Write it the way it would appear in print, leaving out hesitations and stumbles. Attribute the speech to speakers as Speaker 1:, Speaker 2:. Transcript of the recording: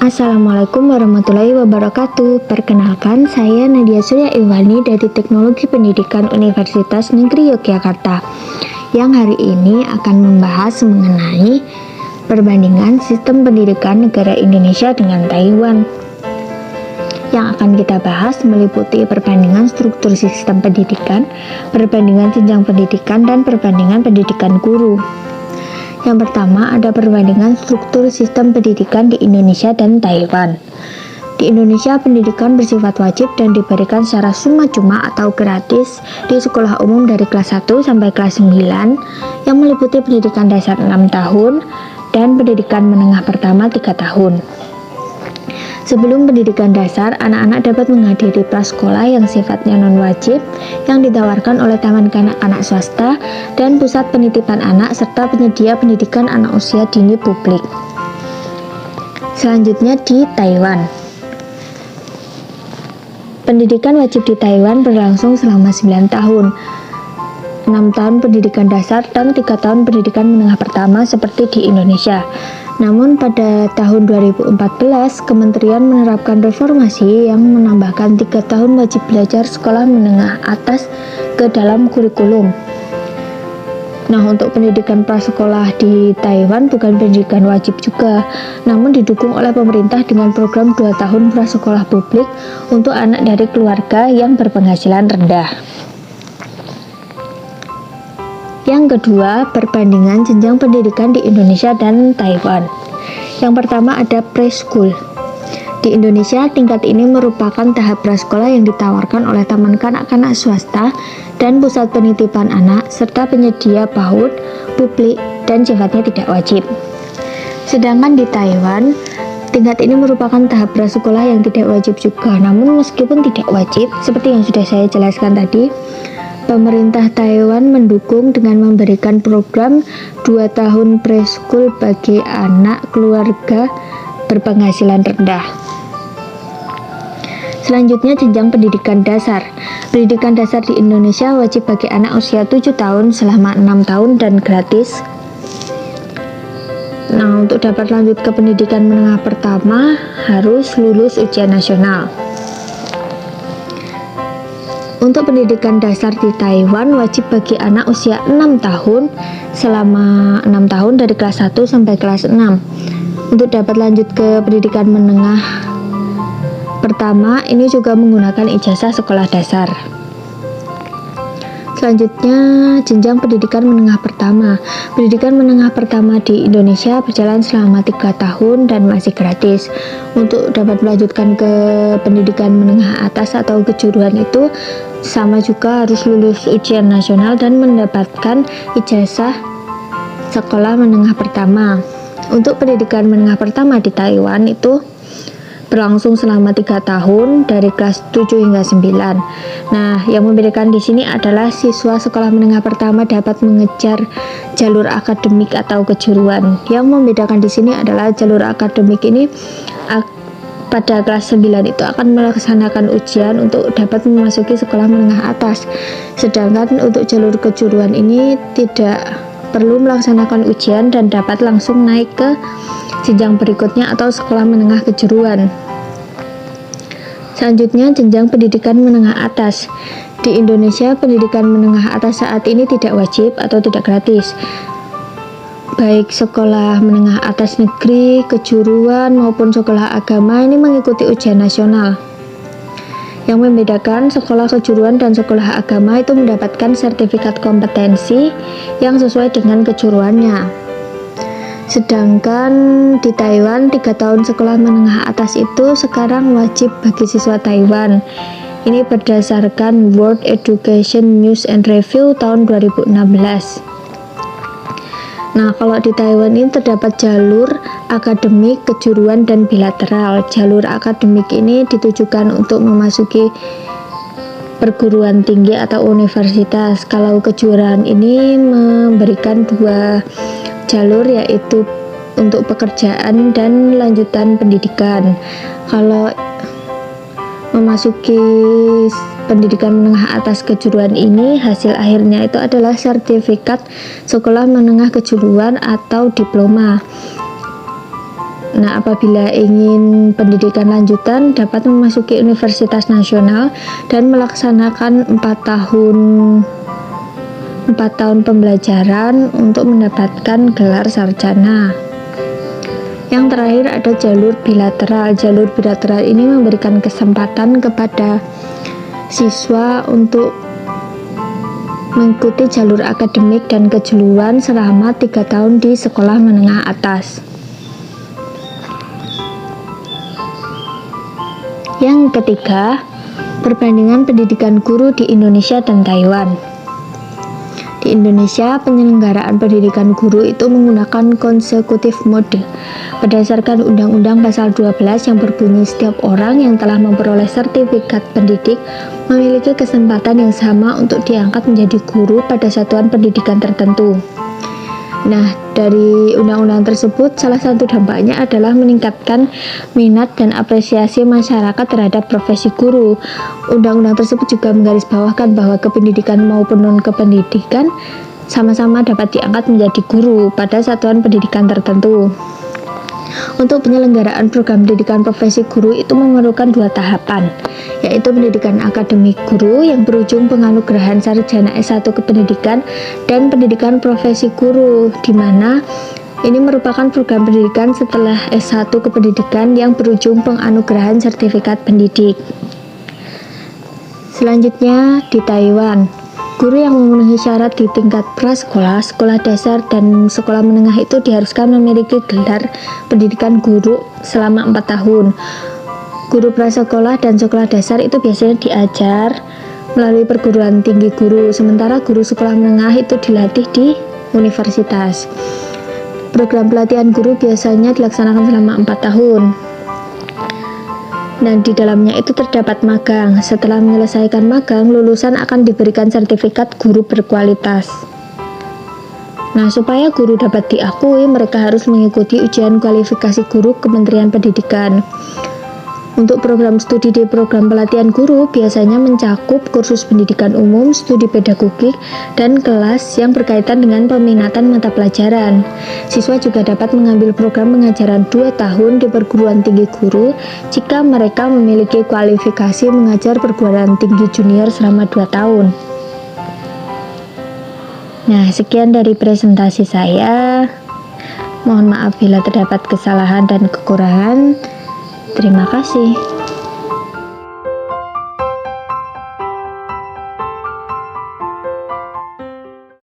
Speaker 1: Assalamualaikum warahmatullahi wabarakatuh. Perkenalkan, saya Nadia Surya Iwani dari Teknologi Pendidikan Universitas Negeri Yogyakarta, yang hari ini akan membahas mengenai perbandingan sistem pendidikan negara Indonesia dengan Taiwan. Yang akan kita bahas meliputi perbandingan struktur sistem pendidikan, perbandingan jenjang pendidikan, dan perbandingan pendidikan guru. Yang pertama, ada perbandingan struktur sistem pendidikan di Indonesia dan Taiwan. Di Indonesia, pendidikan bersifat wajib dan diberikan secara cuma-cuma atau gratis di sekolah umum dari kelas 1 sampai kelas 9 yang meliputi pendidikan dasar 6 tahun dan pendidikan menengah pertama 3 tahun. Sebelum pendidikan dasar, anak-anak dapat menghadiri prasekolah yang sifatnya non-wajib yang ditawarkan oleh taman kanak-kanak swasta dan pusat penitipan anak serta penyedia pendidikan anak usia dini publik. Selanjutnya di Taiwan. Pendidikan wajib di Taiwan berlangsung selama 9 tahun. 6 tahun pendidikan dasar dan 3 tahun pendidikan menengah pertama seperti di Indonesia. Namun pada tahun 2014, Kementerian menerapkan reformasi yang menambahkan 3 tahun wajib belajar sekolah menengah atas ke dalam kurikulum. Nah, untuk pendidikan prasekolah di Taiwan bukan pendidikan wajib juga, namun didukung oleh pemerintah dengan program 2 tahun prasekolah publik untuk anak dari keluarga yang berpenghasilan rendah. Yang kedua, perbandingan jenjang pendidikan di Indonesia dan Taiwan. Yang pertama ada preschool. Di Indonesia, tingkat ini merupakan tahap prasekolah yang ditawarkan oleh taman kanak-kanak swasta dan pusat penitipan anak serta penyedia PAUD publik dan sifatnya tidak wajib. Sedangkan di Taiwan, tingkat ini merupakan tahap prasekolah yang tidak wajib juga. Namun meskipun tidak wajib, seperti yang sudah saya jelaskan tadi, pemerintah Taiwan mendukung dengan memberikan program 2 tahun preschool bagi anak keluarga berpenghasilan rendah. Selanjutnya jenjang pendidikan dasar. Pendidikan dasar di Indonesia wajib bagi anak usia 7 tahun selama 6 tahun dan gratis. Nah, untuk dapat lanjut ke pendidikan menengah pertama harus lulus ujian nasional. Untuk pendidikan dasar di Taiwan wajib bagi anak usia 6 tahun selama 6 tahun dari kelas 1 sampai kelas 6. Untuk dapat lanjut ke pendidikan menengah pertama, ini juga menggunakan ijazah sekolah dasar. Selanjutnya, jenjang pendidikan menengah pertama. Pendidikan menengah pertama di Indonesia berjalan selama 3 tahun dan masih gratis. Untuk dapat melanjutkan ke pendidikan menengah atas atau kejuruan itu sama juga harus lulus ujian nasional dan mendapatkan ijazah sekolah menengah pertama. Untuk pendidikan menengah pertama di Taiwan itu berlangsung selama 3 tahun dari kelas 7 hingga 9. Nah, yang membedakan di sini adalah siswa sekolah menengah pertama dapat mengejar jalur akademik atau kejuruan. Yang membedakan di sini adalah jalur akademik ini pada kelas 9 itu akan melaksanakan ujian untuk dapat memasuki sekolah menengah atas. Sedangkan untuk jalur kejuruan ini tidak perlu melaksanakan ujian dan dapat langsung naik ke jenjang berikutnya atau sekolah menengah kejuruan. Selanjutnya, jenjang pendidikan menengah atas. Di Indonesia, pendidikan menengah atas saat ini tidak wajib atau tidak gratis. Baik sekolah menengah atas negeri, kejuruan, maupun sekolah agama ini mengikuti ujian nasional. Yang membedakan sekolah kejuruan dan sekolah agama itu mendapatkan sertifikat kompetensi yang sesuai dengan kejuruannya. Sedangkan di Taiwan, 3 tahun sekolah menengah atas itu sekarang wajib bagi siswa Taiwan. Ini berdasarkan World Education News and Review tahun 2016. Nah, kalau di Taiwan ini terdapat jalur akademik, kejuruan, dan bilateral. Jalur akademik ini ditujukan untuk memasuki perguruan tinggi atau universitas. Kalau kejuruan ini memberikan 2 jalur, yaitu untuk pekerjaan dan lanjutan pendidikan. Kalau memasuki pendidikan menengah atas kejuruan ini, hasil akhirnya itu adalah sertifikat sekolah menengah kejuruan atau diploma. Nah, apabila ingin pendidikan lanjutan dapat memasuki universitas nasional dan melaksanakan 4 tahun pembelajaran untuk mendapatkan gelar sarjana. Yang terakhir ada jalur bilateral. Jalur bilateral ini memberikan kesempatan kepada siswa untuk mengikuti jalur akademik dan kejuruan selama 3 tahun di sekolah menengah atas. Yang ketiga, perbandingan pendidikan guru di Indonesia dan Taiwan. Di Indonesia, penyelenggaraan pendidikan guru itu menggunakan consecutive mode berdasarkan Undang-Undang Pasal 12 yang berbunyi setiap orang yang telah memperoleh sertifikat pendidik memiliki kesempatan yang sama untuk diangkat menjadi guru pada satuan pendidikan tertentu. Nah, dari undang-undang tersebut, salah satu dampaknya adalah meningkatkan minat dan apresiasi masyarakat terhadap profesi guru. Undang-undang tersebut juga menggarisbawahkan bahwa kependidikan maupun non-kependidikan sama-sama dapat diangkat menjadi guru pada satuan pendidikan tertentu. Untuk penyelenggaraan program pendidikan profesi guru itu memerlukan 2 tahapan, yaitu pendidikan akademik guru yang berujung penganugerahan sarjana S1 kependidikan dan pendidikan profesi guru, di mana ini merupakan program pendidikan setelah S1 kependidikan yang berujung penganugerahan sertifikat pendidik. Selanjutnya di Taiwan, guru yang memenuhi syarat di tingkat prasekolah, sekolah dasar, dan sekolah menengah itu diharuskan memiliki gelar pendidikan guru selama 4 tahun. Guru prasekolah dan sekolah dasar itu biasanya diajar melalui perguruan tinggi guru, sementara guru sekolah menengah itu dilatih di universitas. Program pelatihan guru biasanya dilaksanakan selama 4 tahun. Dan di dalamnya itu terdapat magang. Setelah menyelesaikan magang, lulusan akan diberikan sertifikat guru berkualitas. Nah, supaya guru dapat diakui, mereka harus mengikuti ujian kualifikasi guru Kementerian Pendidikan. Untuk program studi di program pelatihan guru biasanya mencakup kursus pendidikan umum, studi pedagogik, dan kelas yang berkaitan dengan peminatan mata pelajaran. Siswa juga dapat mengambil program pengajaran 2 tahun di perguruan tinggi guru jika mereka memiliki kualifikasi mengajar perguruan tinggi junior selama 2 tahun. Nah, sekian dari presentasi saya. Mohon maaf bila terdapat kesalahan dan kekurangan. Terima kasih.